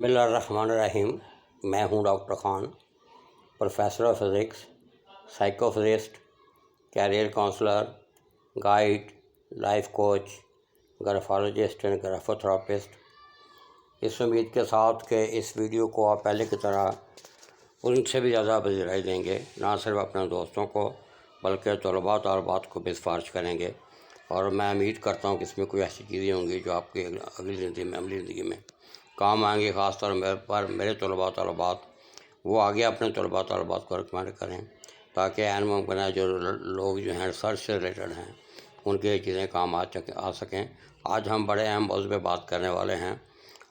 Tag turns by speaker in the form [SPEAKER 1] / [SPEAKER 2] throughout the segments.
[SPEAKER 1] بسم اللہ الرحمن الرحیم۔ میں ہوں doctor Khan, professor of physics, psychophysicist, career counsellor, guide, life coach, graphologist and graphotherapist. اس امید کے ساتھ کہ اس ویڈیو کو آپ پہلے کی طرح ان سے بھی زیادہ پذیرائی دیں گے، نہ صرف اپنے دوستوں کو بلکہ طلباء طالبات کو بھی سفارش کریں گے، اور میں امید کرتا ہوں کہ اس میں کوئی ایسی چیزیں ہوں گی جو آپ کی اگلی زندگی میں، عملی زندگی میں کام آئیں گی۔ خاص طور پر میرے طلباء طالبات وہ آگے اپنے طلباء طالبات کو ریکمینڈ کریں، تاکہ عین ممکن ہے جو لوگ جو ہیں ریسرچ سے ریلیٹڈ ہیں ان کی یہ چیزیں کام آ سکیں۔ آج ہم بڑے اہم موضوع پہ بات کرنے والے ہیں،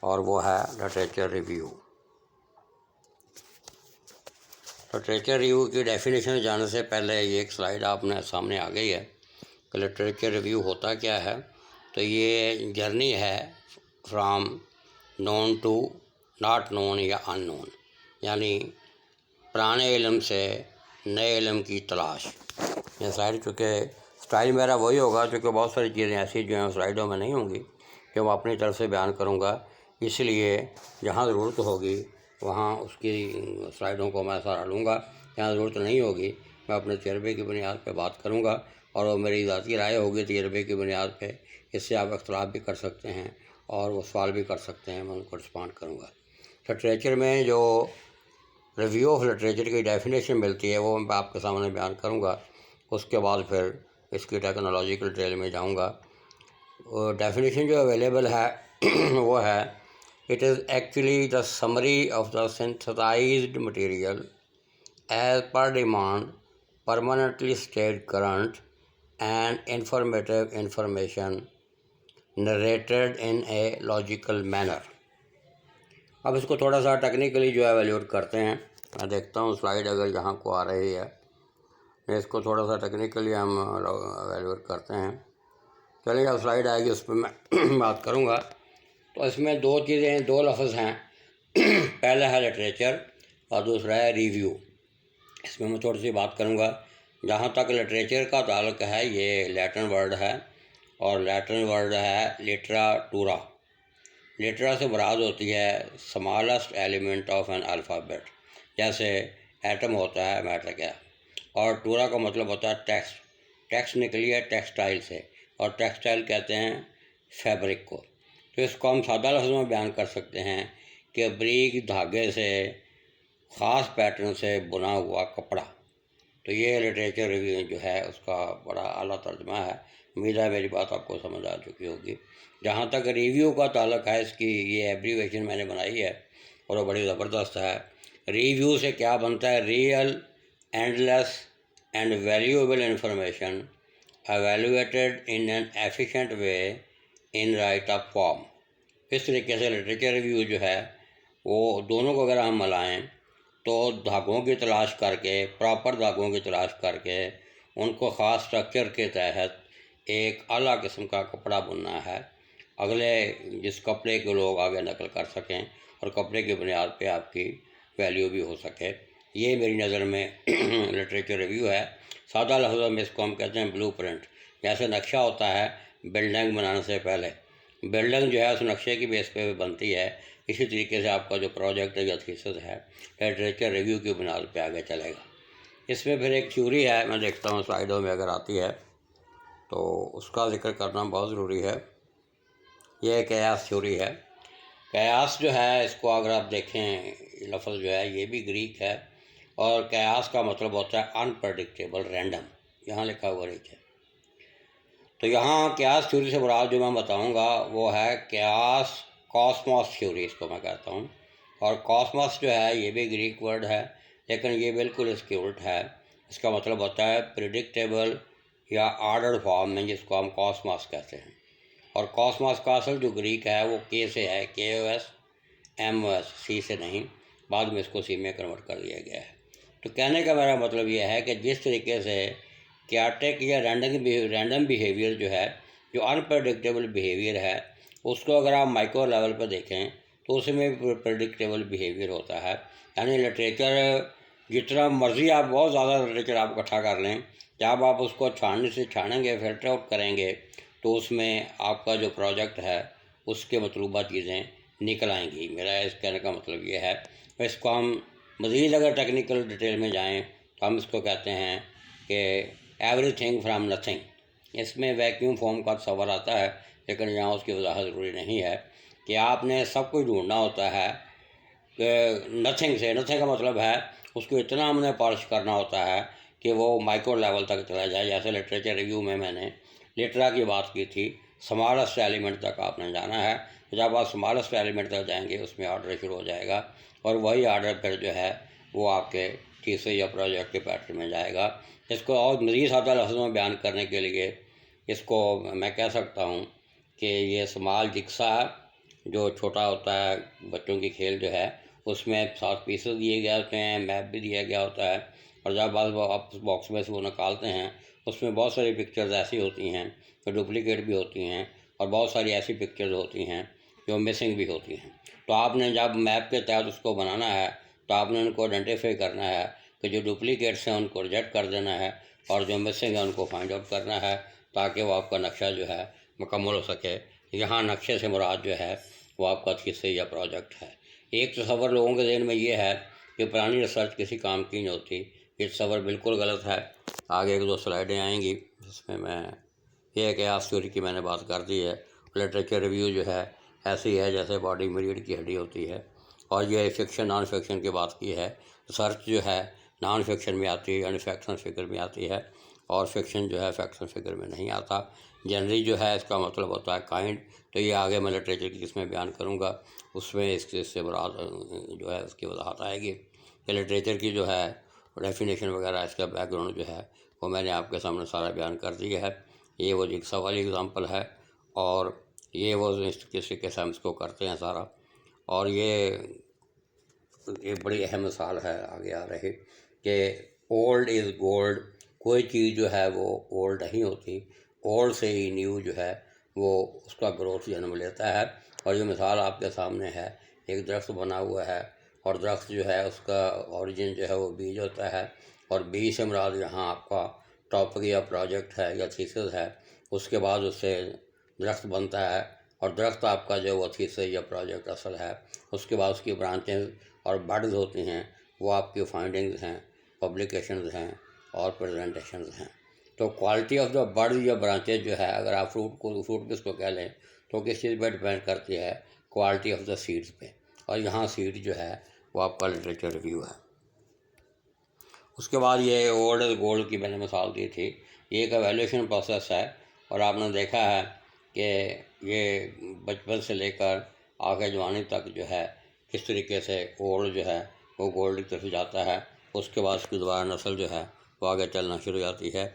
[SPEAKER 1] اور وہ ہے لٹریچر ریویو۔ لٹریچر ریویو کی ڈیفینیشن جاننے سے پہلے یہ ایک سلائیڈ آپ نے سامنے آ گئی ہے کہ لٹریچر ریویو ہوتا کیا ہے۔ تو یہ جرنی ہے from known to not known یا ان نون، یعنی پرانے علم سے نئے علم کی تلاش۔ یہ سلائیڈ چونکہ سٹائل میرا وہی ہوگا، چونکہ بہت ساری چیزیں ایسی جو ہیں سلائیڈوں میں نہیں ہوں گی کہ میں اپنی طرف سے بیان کروں گا، اس لیے جہاں ضرورت ہوگی وہاں اس کی سلائیڈوں کو میں سہارا لوں گا، جہاں ضرورت نہیں ہوگی میں اپنے تجربے کی بنیاد پہ بات کروں گا، اور وہ میری ذاتی رائے ہوگی تجربے کی بنیاد پہ۔ اس سے آپ اختلاف بھی کر سکتے ہیں اور وہ سوال بھی کر سکتے ہیں، میں ان کو رسپونڈ کروں گا۔ لٹریچر میں جو ریویو آف لٹریچر کی ڈیفینیشن ملتی ہے وہ میں آپ کے سامنے بیان کروں گا، اس کے بعد پھر اس کی ٹیکنالوجیکل ڈیٹیل میں جاؤں گا۔ ڈیفینیشن جو اویلیبل ہے وہ ہے it is actually the summary of the synthesised material as per demand permanently stayed current and informative information narrated in a logical manner۔ اب اس کو تھوڑا سا ٹیکنیکلی جو ہے ایویلیوٹ کرتے ہیں۔ میں دیکھتا ہوں سلائیڈ اگر یہاں کو آ رہی ہے، اس کو تھوڑا سا ٹیکنیکلی ہم ایویلیوٹ کرتے ہیں۔ چلیے اب سلائیڈ آئے گی، اس پہ میں بات کروں گا۔ تو اس میں دو چیزیں، دو لفظ ہیں، پہلا ہے لٹریچر اور دوسرا ہے ریویو۔ اس میں تھوڑی سی بات کروں گا۔ جہاں تک لٹریچر کا تعلق ہے، یہ لیٹن ورڈ ہے، اور لیٹن ورڈ ہے لٹراتورا۔ لٹرا سے مراد ہوتی ہے smallest element of an alphabet, جیسے ایٹم ہوتا ہے میٹر کا، اور ٹورا کا مطلب ہوتا ہے ٹیکسٹ۔ ٹیکسٹ نکلی ہے ٹیکسٹائل سے، اور ٹیکسٹائل کہتے ہیں فیبرک کو۔ تو اس کو ہم سادہ لفظوں میں بیان کر سکتے ہیں کہ باریک دھاگے سے، خاص پیٹرن سے بنا ہوا کپڑا۔ تو یہ لٹریچر ریویو جو ہے اس کا بڑا اعلیٰ ترجمہ ہے۔ امید ہے میری بات آپ کو سمجھ آ چکی ہوگی۔ جہاں تک ریویو کا تعلق ہے، اس کی یہ ایبریویشن میں نے بنائی ہے اور وہ بڑی زبردست ہے۔ ریویو سے کیا بنتا ہے؟ Real, endless and valuable information evaluated in an efficient way in write up form. اس طریقے سے لٹریچر ریویو جو ہے وہ دونوں کو اگر ہم ملائیں تو دھاگوں کی تلاش کر کے، پراپر دھاگوں کی تلاش کر کے، ان کو خاص اسٹرکچر کے تحت ایک اعلیٰ قسم کا کپڑا بننا ہے، اگلے جس کپڑے کو لوگ آگے نقل کر سکیں اور کپڑے کی بنیاد پہ آپ کی ویلیو بھی ہو سکے۔ یہ میری نظر میں لٹریچر ریویو ہے۔ سادہ لفظوں میں اس کو ہم کہتے ہیں بلو پرنٹ۔ جیسے نقشہ ہوتا ہے بلڈنگ بنانے سے پہلے، بلڈنگ جو ہے اس نقشے کی بیس پہ بنتی ہے، اسی طریقے سے آپ کا جو پروجیکٹ یا تھیسس ہے لٹریچر ریویو کی بنیاد پہ آگے چلے گا۔ اس میں پھر ایک تھیوری ہے، میں دیکھتا ہوں سلائیڈوں میں اگر آتی ہے تو اس کا ذکر کرنا بہت ضروری ہے۔ یہ قیاس تھیوری ہے۔ قیاس جو ہے اس کو اگر آپ دیکھیں، لفظ جو ہے یہ بھی گریک ہے، اور قیاس کا مطلب ہوتا ہے انپریڈکٹیبل، رینڈم، یہاں لکھا ہوا گریک ہے۔ تو یہاں قیاس تھیوری سے مراد جو میں بتاؤں گا وہ ہے قیاس کاسموس تھیوری، اس کو میں کہتا ہوں۔ اور کاسموس جو ہے یہ بھی گریک ورڈ ہے، لیکن یہ بالکل اس کے الٹ ہے۔ اس کا مطلب ہوتا ہے پریڈکٹیبل یا آرڈرڈ فارم میں، جس کو ہم کاسموس کہتے ہیں۔ اور کاسموس کا اصل جو گریک ہے وہ کے سے ہے، KOSMOS، سی سے نہیں، بعد میں اس کو سی میں کنورٹ کر دیا گیا ہے۔ تو کہنے کا میرا مطلب یہ ہے کہ جس طریقے سے کیاٹک یا رینڈم بیہیویئر جو ہے، جو انپریڈکٹیبل بیہیویئر ہے، اس کو اگر آپ مائکرو لیول پہ دیکھیں تو اس میں پریڈکٹیبل بیہیویئر ہوتا ہے۔ یعنی لٹریچر جتنا مرضی آپ، بہت زیادہ لٹریچر آپ اکٹھا کر لیں، جب آپ اس کو چھاننے سے چھانیں گے، فلٹر آؤٹ کریں گے، تو اس میں آپ کا جو پروجیکٹ ہے اس کے مطلوبہ چیزیں نکل آئیں گی. میرا اس کہنے کا مطلب یہ ہے. اس کو ہم مزید اگر ٹیکنیکل ڈیٹیل میں جائیں تو ہم اس کو کہتے ہیں کہ ایوری تھنگ فرام نتھنگ. اس میں ویکیوم فارم کا تصور آتا ہے، لیکن یہاں اس کی وضاحت ضروری نہیں ہے کہ آپ نے سب کچھ ڈھونڈنا ہوتا ہے کہ نتھنگ سے. نتھنگ کا مطلب ہے اس کو اتنا ہم نے پالش کرنا ہوتا ہے کہ وہ مائکرو لیول تک چلا جائے. جیسے لٹریچر ریویو میں نے لٹرا کی بات کی تھی، اسمالسٹ ایلیمنٹ تک آپ نے جانا ہے. جب آپ اسمالسٹ ایلیمنٹ تک جائیں گے اس میں آرڈر شروع ہو جائے گا، اور وہی آرڈر پھر جو ہے وہ آپ کے تیسرے یا پروجیکٹ کے پیٹرن میں جائے گا. اس کو اور مزید سادہ لفظوں میں بیان کرنے کے لیے اس کو میں کہہ سکتا ہوں کہ یہ اسمال جکسا جو چھوٹا ہوتا ہے بچوں کی کھیل جو ہے، اس میں 7 پیسز دیے گئے ہوتے ہیں، میپ بھی دیا گیا ہوتا ہے، اور جب آپ اس باکس میں سے وہ نکالتے ہیں اس میں بہت ساری پکچرز ایسی ہوتی ہیں جو ڈپلیکیٹ بھی ہوتی ہیں، اور بہت ساری ایسی پکچرز ہوتی ہیں جو مسنگ بھی ہوتی ہیں. تو آپ نے جب میپ کے تحت اس کو بنانا ہے تو آپ نے ان کو آئیڈینٹیفائی کرنا ہے کہ جو ڈپلیکیٹس ہیں ان کو ریجیکٹ کر دینا ہے، اور جو مسنگ ہیں ان کو فائنڈ آؤٹ کرنا ہے، تاکہ وہ آپ کا نقشہ جو ہے مکمل ہو سکے. یہاں نقشے سے مراد جو ہے وہ آپ کا تھیسس یا پروجیکٹ ہے. ایک تصور لوگوں کے ذہن میں یہ ہے کہ پرانی ریسرچ کسی کام کی نہیں ہوتی. یہ تصور بالکل غلط ہے. آگے 1-2 سلائیڈیں آئیں گی جس میں یہ ہے کہ آس تھیوری کی میں نے بات کر دی ہے. لٹریچر ریویو جو ہے ایسی ہے جیسے باڈی میں ریڑھ کی ہڈی ہوتی ہے، اور یہ فکشن نان فکشن کی بات کی ہے. ریسرچ جو ہے نان فکشن میں آتی ہے، یعنی فیکشن فگر میں آتی ہے، اور فکشن جو ہے فیکشن فگر میں نہیں آتا. جنری جو ہے اس کا مطلب ہوتا ہے کائنڈ. تو یہ آگے میں لٹریچر کی قسمیں بیان کروں گا، اس میں اس سے مراد جو ہے اس کی وضاحت آئے گی. کہ لٹریچر کی جو ہے ڈیفینیشن وغیرہ اس کا بیک گراؤنڈ جو ہے وہ میں نے آپ کے سامنے سارا بیان کر دیا ہے. یہ وہ جگسا والی اگزامپل ہے، اور یہ وہ کس طریقے سے ہم اس کو کرتے ہیں سارا. اور یہ بڑی اہم مثال ہے آگے آ رہی کہ اولڈ از گولڈ. کوئی چیز جو ہے وہ اولڈ نہیں ہوتی، اولڈ سے ہی نیو جو ہے وہ اس کا گروتھ جنم لیتا ہے. اور یہ مثال آپ کے سامنے ہے. ایک درخت بنا ہوا ہے، اور درخت جو ہے اس کا اوریجن جو ہے وہ بیج ہوتا ہے، اور بیج سے مراد یہاں آپ کا ٹاپک یا پروجیکٹ ہے یا تھیسس ہے. اس کے بعد اس سے درخت بنتا ہے، اور درخت آپ کا جو وہ تھیسس یا پروجیکٹ اصل ہے. اس کے بعد اس کی برانچز اور بڈز ہوتی ہیں، وہ آپ کی فائنڈنگز ہیں، پبلیکیشنز ہیں، اور پریزنٹیشنز ہیں. تو کوالٹی آف دا برڈ یا برانچز جو ہے، اگر آپ فروٹ بھی اس کو کہہ لیں تو کس چیز پہ ڈپینڈ کرتی ہے؟ کوالٹی آف دا سیڈز پہ. اور یہاں سیڈ جو ہے وہ آپ کا لٹریچر ریویو ہے. اس کے بعد یہ اولڈ از گولڈ کی میں نے مثال دی تھی. یہ ایک ایویلیوشن پروسیس ہے، اور آپ نے دیکھا ہے کہ یہ بچپن سے لے کر آگے جوانی تک جو ہے کس طریقے سے اولڈ جو ہے وہ گولڈ کی طرف جاتا ہے. اس کے بعد اس کی دوبارہ نسل جو ہے وہ آگے چلنا شروع ہو جاتی ہے.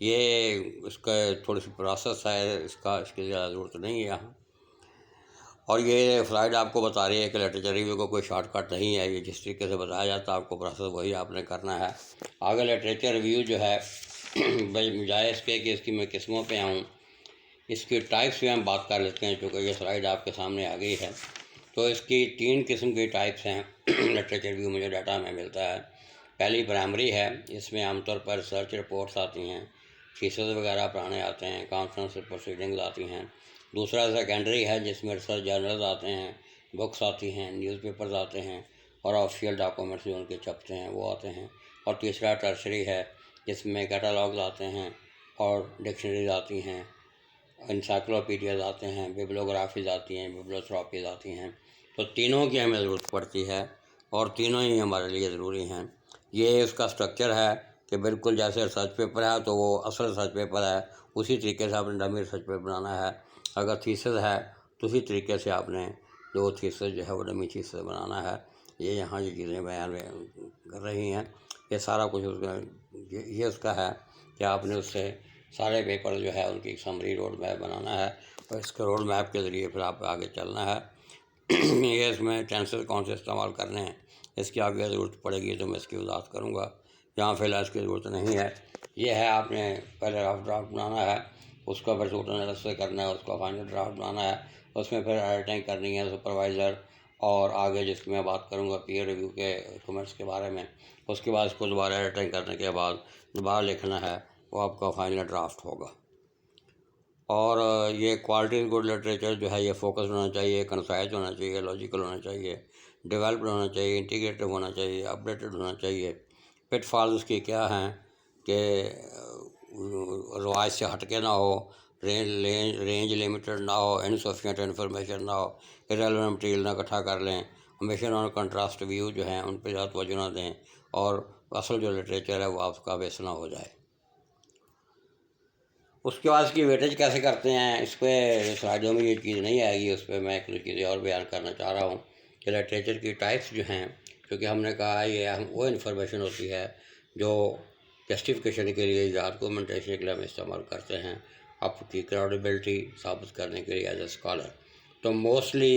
[SPEAKER 1] یہ اس کا تھوڑی سی پروسیس ہے، اس کی زیادہ ضرورت نہیں ہے یہاں. اور یہ سلائڈ آپ کو بتا رہی ہے کہ لٹریچر ریویو کو کوئی شارٹ کٹ نہیں ہے. یہ جس طریقے سے بتایا جاتا ہے آپ کو پروسیس وہی آپ نے کرنا ہے. آگے لٹریچر ریویو جو ہے بجائے اس کے کہ اس کی میں قسموں پہ آؤں، اس کی ٹائپس پہ ہم بات کر لیتے ہیں. چونکہ یہ سلائڈ آپ کے سامنے آ گئی ہے، تو اس کی 3 قسم کی ٹائپس ہیں لٹریچر ریویو مجھے ڈاٹا میں ملتا ہے. پہلی پرائمری ہے، اس میں عام طور پر ریسرچ رپورٹس آتی ہیں، تھیسس وغیرہ پڑھانے آتے ہیں، کانفرنس پروسیڈنگز آتی ہیں. دوسرا سیکنڈری ہے، جس میں ریسرچ جرنلز آتے ہیں، بکس آتی ہیں، نیوز پیپرز آتے ہیں، اور آفیشیل ڈاکومنٹس جو ان کے چھپتے ہیں وہ آتے ہیں. اور تیسرا ٹرشری ہے، جس میں کیٹالاگز آتے ہیں، اور ڈکشنریز آتی ہیں، انسائکلوپیڈیاز آتے ہیں، بیبلوگرافیز آتی ہیں، بیبلوتھراپیز آتی ہیں. تو تینوں کی ہمیں ضرورت پڑتی ہے، اور تینوں ہی ہمارے لیے ضروری ہیں. یہ اس کا سٹرکچر ہے کہ بالکل جیسے ریسرچ پیپر ہے تو وہ اصل ریسرچ پیپر ہے، اسی طریقے سے آپ نے ڈمی ریسرچ پیپر بنانا ہے. اگر تھیسس ہے تو اسی طریقے سے آپ نے جو تھیسس جو ہے وہ ڈمی تھیسس بنانا ہے. یہ یہاں یہ چیزیں بیان کر رہی ہیں. یہ سارا کچھ اس کا یہ اس کا ہے کہ آپ نے اس سے سارے پیپر جو ہے ان کی سمری روڈ میپ بنانا ہے، اور اس کے روڈ میپ کے ذریعے پھر آپ آگے چلنا ہے. یہ اس میں ٹینسز کون سے استعمال کرنے ہیں اس کی آگے ضرورت پڑے گی تو میں اس کی وضاحت کروں گا. یہاں فی الحال اس کی ضرورت نہیں ہے. یہ ہے آپ نے پہلے رف ڈرافٹ بنانا ہے، اس کو پھر سوٹ انالیسس کرنا ہے، اس کو فائنل ڈرافٹ بنانا ہے، اس میں پھر ایڈیٹنگ کرنی ہے سپروائزر، اور آگے جس میں بات کروں گا پیئر ریویو کے ڈاکومنٹس کے بارے میں. اس کے بعد اس کو دوبارہ ایڈیٹنگ کرنے کے بعد دوبارہ لکھنا ہے، وہ آپ کا فائنل ڈرافٹ ہوگا. اور یہ کوالٹی گڈ لٹریچر جو ہے یہ فوکس ہونا چاہیے، کنسائز ہونا چاہیے، لاجیکل ہونا چاہیے، ڈیولپڈ ہونا چاہیے، انٹیگریٹو ہونا چاہیے، اپڈیٹڈ ہونا چاہیے۔ پٹ فالز کی کیا ہیں کہ روایت سے ہٹ کے نہ ہو، رینج لمیٹڈ نہ ہو، انسفیشینٹ انفارمیشن نہ ہو، ارریلیونٹ مٹیریل نہ اکٹھا کر لیں، امیشن اور کنٹراسٹ ویو جو ہیں ان پہ زیادہ توجہ نہ دیں، اور اصل جو لٹریچر ہے وہ آپ کا بیس نہ ہو جائے۔ اس کے بعد اس کی ویٹیج کیسے کرتے ہیں، اس پہ سلائیڈوں میں یہ چیز نہیں آئے گی، اس پہ میں کچھ چیزیں اور بیان کرنا چاہ رہا ہوں کہ لٹریچر کی ٹائپس جو ہیں، کیونکہ ہم نے کہا یہ وہ انفارمیشن ہوتی ہے جو جسٹیفیکیشن کے لیے، آرگومنٹیشن کے لیے ہم استعمال کرتے ہیں، آپ کی کراڈیبلٹی ثابت کرنے کے لیے ایز اے اسکالر۔ تو موسٹلی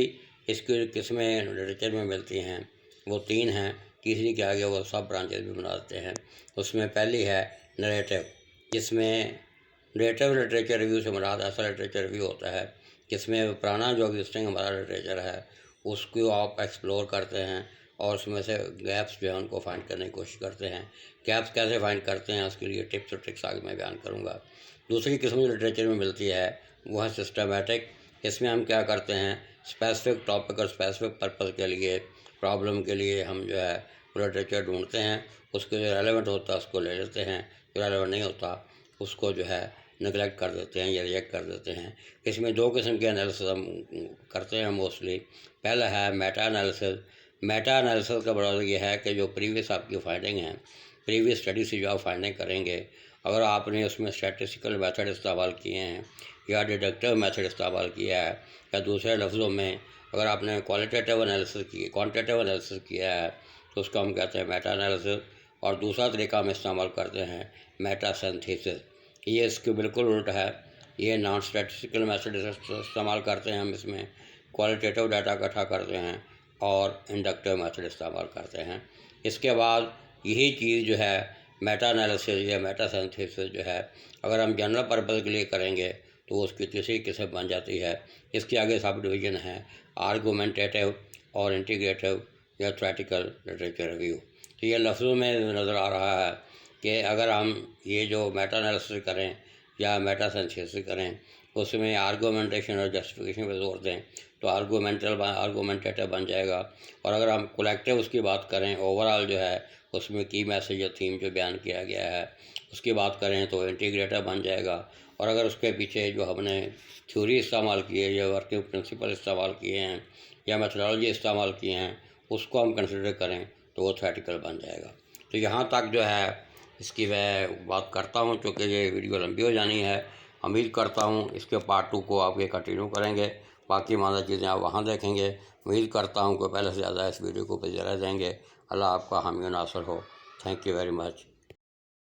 [SPEAKER 1] اس کی قسمیں لٹریچر میں ملتی ہیں، وہ 3 ہیں، تیسری کے آگے وہ سب برانچز بھی بنا دیتے ہیں۔ اس میں پہلی ہے نریٹو، جس میں نریٹو لٹریچر ریویو سے مراد ایسا لٹریچر ریویو ہوتا ہے جس میں پرانا جو ایگزسٹنگ ہمارا لٹریچر ہے اس کو آپ ایکسپلور کرتے ہیں اور اس میں سے گیپس جو ہیں ان کو فائنڈ کرنے کی کوشش کرتے ہیں۔ گیپس کیسے فائنڈ کرتے ہیں اس کے لیے ٹپس اور ٹرکس آگے میں بیان کروں گا۔ دوسری قسم جو لٹریچر میں ملتی ہے وہ ہے سسٹمیٹک، اس میں ہم کیا کرتے ہیں، اسپیسیفک ٹاپک اور اسپیسیفک پرپز کے لیے، پرابلم کے لیے ہم جو ہے وہ لٹریچر ڈھونڈتے ہیں، اس کے جو ریلیونٹ ہوتا ہے اس کو لے لیتے ہیں، جو ریلیونٹ نہیں ہوتا اس کو جو ہے نگلیکٹ کر دیتے ہیں یا ریجیکٹ کر دیتے ہیں۔ اس میں 2 قسم کے انالیسز ہم کرتے ہیں موسٹلی۔ پہلا ہے میٹا انالیسز۔ میٹا انالیسز کا مطلب یہ ہے کہ جو پریویس آپ کی فائنڈنگ ہیں، پریویس اسٹڈی سے جو آپ فائنڈنگ کریں گے، اگر آپ نے اس میں اسٹیٹسٹیکل میتھڈ استعمال کیے ہیں یا ڈیڈکٹیو میتھڈ استعمال کیا ہے، یا دوسرے لفظوں میں اگر آپ نے کوانٹیٹیو انالیسز کیا ہے تو اس کو ہم کہتے ہیں میٹا انالیسز۔ اور دوسرا طریقہ ہم استعمال کرتے ہیں میٹا سینتھیسس، یہ اس کے بالکل الٹ ہے۔ یہ نان اسٹیٹسٹیکل میتھڈ استعمال کرتے ہیں، ہم اس میں کوالٹیٹیو ڈیٹا اکٹھا کرتے ہیں اور انڈکٹیو میتھڈ استعمال کرتے ہیں۔ اس کے بعد یہی چیز جو ہے میٹا انالیسز یا میٹا سینتھیسس جو ہے اگر ہم جنرل پرپز کے لیے کریں گے تو اس کی تیسری قسم بن جاتی ہے۔ اس کے آگے سب ڈویژن ہے آرگومنٹیٹیو اور انٹیگریٹیو یا تھیوریٹیکل لٹریچر ریویو۔ تو یہ لفظوں میں نظر آ رہا ہے کہ اگر ہم یہ جو میٹا انالیسس کریں یا میٹا سینتھیسس کریں اس میں آرگومنٹیشن اور جسٹیفیکیشن پہ زور دیں تو آرگومنٹیٹیو بن جائے گا، اور اگر ہم کولیکٹیو اس کی بات کریں، اوور آل جو ہے اس میں کی میسیج یا تھیم جو بیان کیا گیا ہے اس کی بات کریں تو انٹیگریٹر بن جائے گا۔ اور اگر اس کے پیچھے جو ہم نے تھیوری استعمال کی ہے یا ورکنگ پرنسپل استعمال کیے ہیں یا میتھڈالوجی استعمال کیے ہیں اس کو ہم کنسیڈر کریں تو وہ تھیوریٹیکل بن جائے گا۔ تو یہاں تک جو ہے اس کی میں بات کرتا ہوں، چونکہ یہ ویڈیو لمبی ہو جانی ہے۔ امید کرتا ہوں اس کے پارٹ 2 کو آپ یہ کنٹینیو کریں گے، باقی ماندہ چیزیں آپ وہاں دیکھیں گے۔ امید کرتا ہوں کہ پہلے سے زیادہ اس ویڈیو کو پذیرائی دیں گے۔ اللہ آپ کا حامی و ناصر ہو۔ Thank you very much.